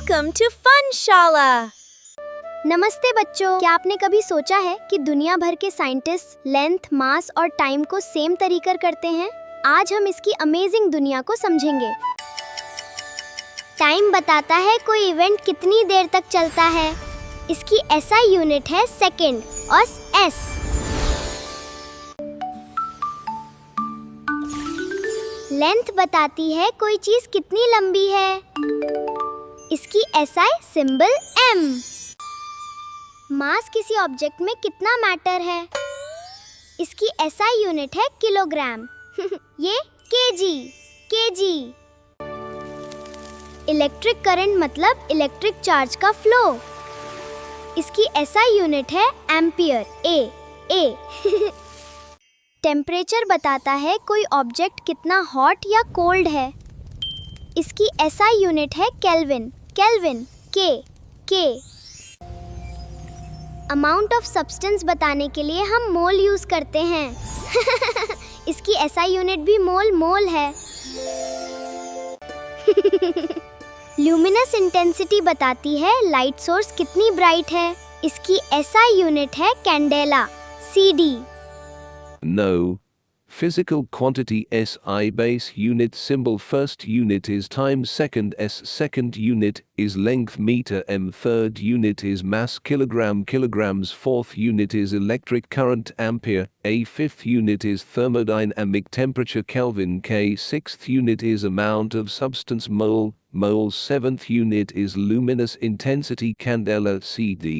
Welcome to Funshala. नमस्ते बच्चों, क्या आपने कभी सोचा है कि दुनिया भर के साइंटिस्ट लेंथ, मास और टाइम को सेम तरीके करते हैं? आज हम इसकी अमेजिंग दुनिया को समझेंगे। टाइम बताता है कोई इवेंट कितनी देर तक चलता है। इसकी एसआई यूनिट है सेकंड और एस। लेंथ बताती है कोई चीज कितनी लंबी है। इसकी एसआई सिंबल एम। मास किसी ऑब्जेक्ट में कितना मैटर है। इसकी एसआई यूनिट है किलोग्राम। ये केजी। इलेक्ट्रिक करंट मतलब इलेक्ट्रिक चार्ज का फ्लो। इसकी एसआई यूनिट है एम्पियर, ए। टेम्परेचर बताता है कोई ऑब्जेक्ट कितना हॉट या कोल्ड है। इसकी एसआई यूनिट है केल्विन, के। अमाउंट ऑफ सब्सटेंस बताने के लिए हम मोल यूज करते हैं। इसकी एसआई यूनिट भी मोल है। ल्यूमिनस इंटेंसिटी बताती है लाइट सोर्स कितनी ब्राइट है। इसकी एसआई यूनिट है candela, CD। No. Physical quantity SI base unit symbol first unit is time second S second unit is length meter M third unit is mass kilogram kilograms fourth unit is electric current ampere A fifth unit is thermodynamic temperature Kelvin K sixth unit is amount of substance mole seventh unit is luminous intensity candela CD